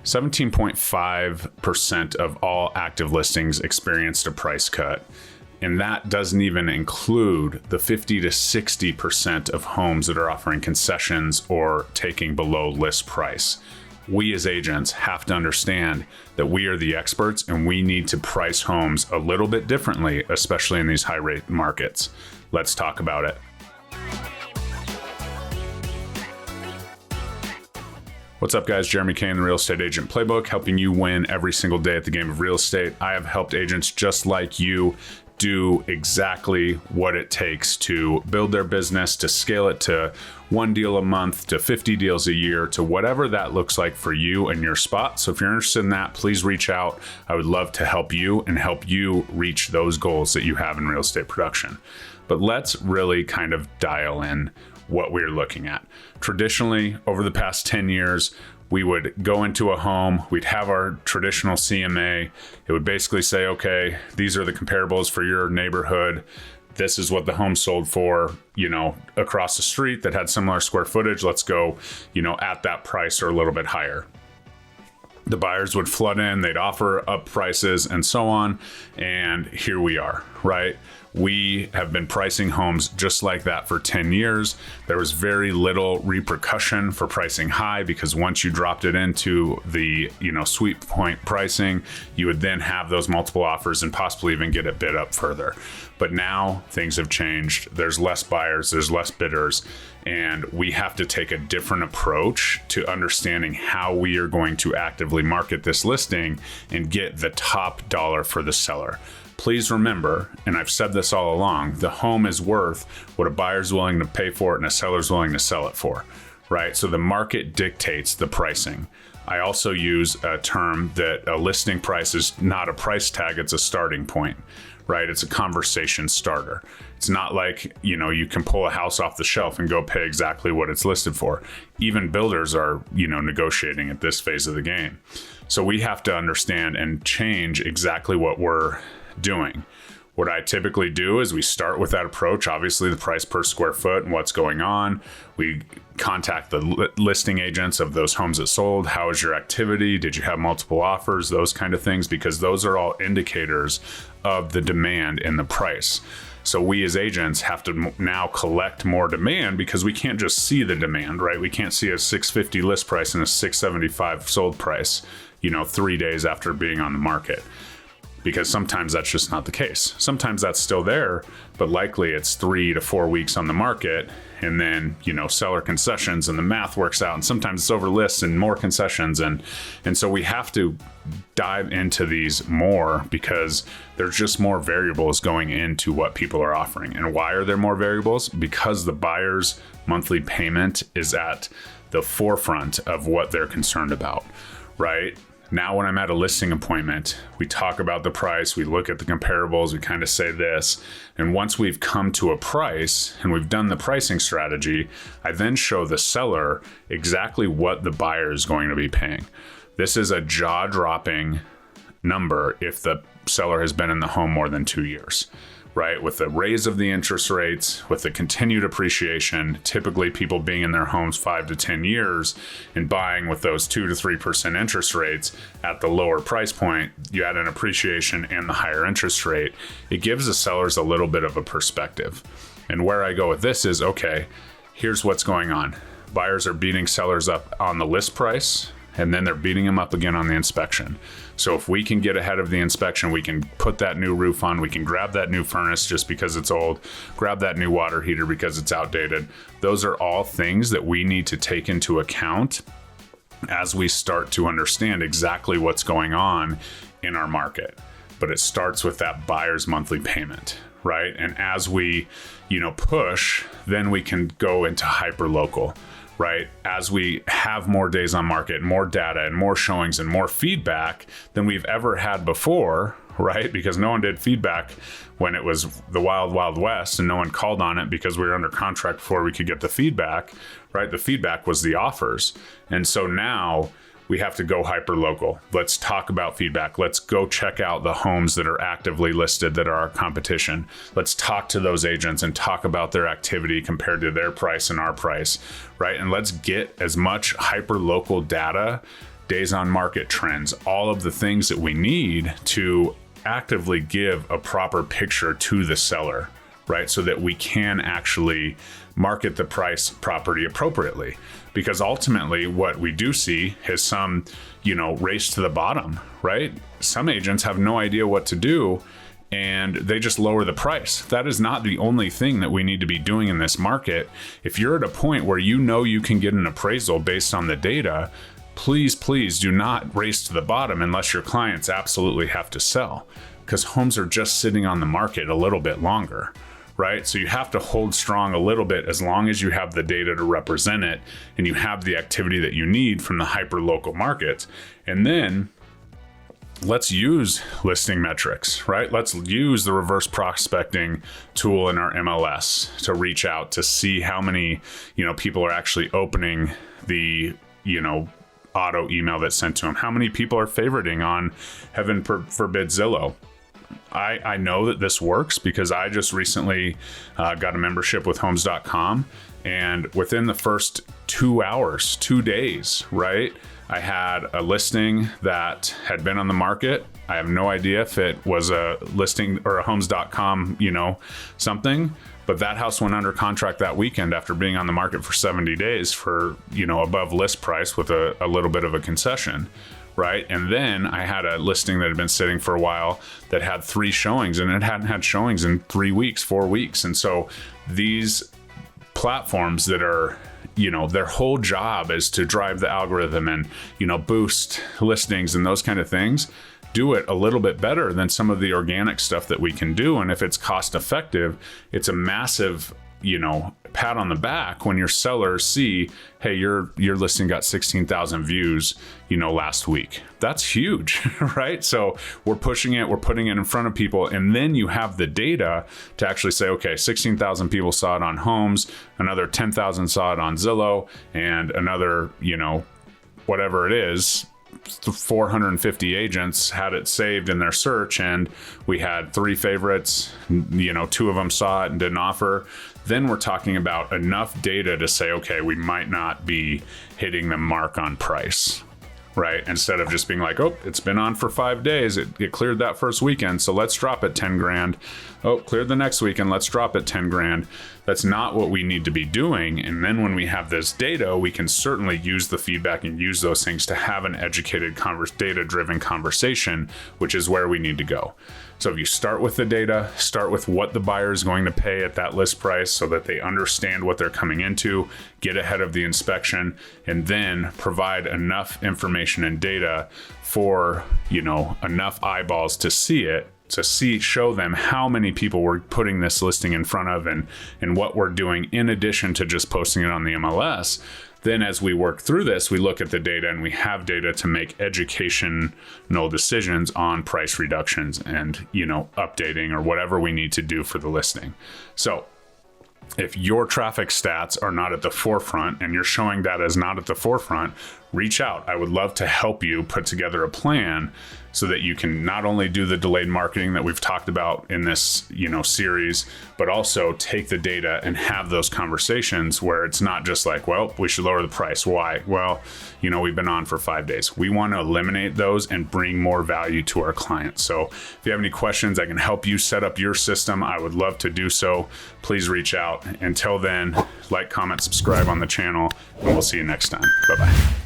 17.5% of all active listings experienced a price cut. And that doesn't even include the 50 to 60% of homes that are offering concessions or taking below list price. We as agents have to understand that we are the experts and we need to price homes a little bit differently, especially in these high rate markets. Let's talk about it. What's up, guys? Jeremy Kane, the Real Estate Agent Playbook, helping you win every single day at the game of real estate. I have helped agents just like you do exactly what it takes to build their business, to scale it to 1 deal a month, to 50 deals a year, to whatever that looks like for you and your spot. So if you're interested in that, please reach out. I would love to help you and help you reach those goals that you have in real estate production. But let's really kind of dial in what we're looking at. Traditionally, over the past 10 years, we would go into a home, we'd have our traditional CMA. It would basically say, okay, these are the comparables for your neighborhood. This is what the home sold for, across the street that had similar square footage. Let's go, at that price or a little bit higher. The buyers would flood in, they'd offer up prices and so on. And here we are, right? We have been pricing homes just like that for 10 years. There was very little repercussion for pricing high because once you dropped it into the, sweet point pricing, you would then have those multiple offers and possibly even get it bid up further. But now things have changed. There's less buyers, there's less bidders, and we have to take a different approach to understanding how we are going to actively market this listing and get the top dollar for the seller. Please remember, and I've said this all along, the home is worth what a buyer's willing to pay for it and a seller's willing to sell it for, right? So the market dictates the pricing. I also use a term that a listing price is not a price tag, it's a starting point, right? It's a conversation starter. It's not like, you can pull a house off the shelf and go pay exactly what it's listed for. Even builders are, negotiating at this phase of the game. So we have to understand and change exactly what we're doing. What I typically do is we start with that approach, obviously the price per square foot and what's going on. We contact the listing agents of those homes that sold. How is your activity? Did you have multiple offers? Those kind of things, because those are all indicators of the demand and the price. So we as agents have to now collect more demand because we can't just see the demand, right? We can't see a $650 list price and a $675 sold price, 3 days after being on the market. Because sometimes that's just not the case. Sometimes that's still there, but likely it's 3 to 4 weeks on the market, and then, seller concessions and the math works out, and sometimes it's over lists and more concessions. And so we have to dive into these more because there's just more variables going into what people are offering. And why are there more variables? Because the buyer's monthly payment is at the forefront of what they're concerned about, right? Now, when I'm at a listing appointment, we talk about the price, we look at the comparables, we kind of say this, and once we've come to a price and we've done the pricing strategy, I then show the seller exactly what the buyer is going to be paying. This is a jaw-dropping number if the seller has been in the home more than 2 years. Right? With the raise of the interest rates, with the continued appreciation, typically people being in their homes 5 to 10 years and buying with those 2 to 3% interest rates at the lower price point, you add an appreciation and the higher interest rate, it gives the sellers a little bit of a perspective. And where I go with this is, okay, here's what's going on. Buyers are beating sellers up on the list price, and then they're beating them up again on the inspection. So if we can get ahead of the inspection, we can put that new roof on, we can grab that new furnace just because it's old, grab that new water heater because it's outdated. Those are all things that we need to take into account as we start to understand exactly what's going on in our market. But it starts with that buyer's monthly payment, right? And as we, push, then we can go into hyper local. Right? As we have more days on market, more data and more showings and more feedback than we've ever had before, right? Because no one did feedback when it was the wild, wild west and no one called on it because we were under contract before we could get the feedback, right? The feedback was the offers. And so now we have to go hyper local. Let's talk about feedback. Let's go check out the homes that are actively listed that are our competition. Let's talk to those agents and talk about their activity compared to their price and our price, right? And let's get as much hyper local data days on market trends, all of the things that we need to actively give a proper picture to the seller, right? So that we can actually market the property appropriately. Because ultimately what we do see is some, race to the bottom, right? Some agents have no idea what to do and they just lower the price. That is not the only thing that we need to be doing in this market. If you're at a point where you can get an appraisal based on the data, please do not race to the bottom unless your clients absolutely have to sell, because homes are just sitting on the market a little bit longer, right? So you have to hold strong a little bit as long as you have the data to represent it and you have the activity that you need from the hyper local markets. And then let's use listing metrics, right? Let's use the reverse prospecting tool in our MLS to reach out to see how many, people are actually opening the, auto email that's sent to them. How many people are favoriting on, heaven forbid, Zillow? I know that this works because I just recently got a membership with homes.com, and within the first 2 days, right, I had a listing that had been on the market. I have no idea if it was a listing or a homes.com, something, but that house went under contract that weekend after being on the market for 70 days for, above list price with a little bit of a concession. Right. And then I had a listing that had been sitting for a while that had 3 showings, and it hadn't had showings in 3 weeks, 4 weeks. And so these platforms that are, their whole job is to drive the algorithm and, boost listings and those kind of things, do it a little bit better than some of the organic stuff that we can do. And if it's cost effective, it's a massive, pat on the back when your sellers see, hey, your listing got 16,000 views, last week. That's huge, right? So we're pushing it, we're putting it in front of people, and then you have the data to actually say, okay, 16,000 people saw it on Homes, another 10,000 saw it on Zillow, and another, whatever it is, 450 agents had it saved in their search, and we had 3 favorites, 2 of them saw it and didn't offer. Then we're talking about enough data to say, okay, we might not be hitting the mark on price, right? Instead of just being like, oh, it's been on for 5 days. It cleared that first weekend, so let's drop it 10 grand. Oh, cleared the next weekend, let's drop it 10 grand. That's not what we need to be doing. And then when we have this data, we can certainly use the feedback and use those things to have an educated, data-driven conversation, which is where we need to go. So if you start with the data, start with what the buyer is going to pay at that list price so that they understand what they're coming into, get ahead of the inspection, and then provide enough information and data for, enough eyeballs to see it, show them how many people we're putting this listing in front of and what we're doing in addition to just posting it on the MLS. Then as we work through this, we look at the data and we have data to make educational decisions on price reductions and, updating or whatever we need to do for the listing. So if your traffic stats are not at the forefront and you're showing that as not at the forefront, reach out. I would love to help you put together a plan so that you can not only do the delayed marketing that we've talked about in this, series, but also take the data and have those conversations where it's not just like, well, we should lower the price. Why? Well, we've been on for 5 days. We want to eliminate those and bring more value to our clients. So if you have any questions, I can help you set up your system. I would love to do so. Please reach out. Until then, like, comment, subscribe on the channel, and we'll see you next time. Bye-bye.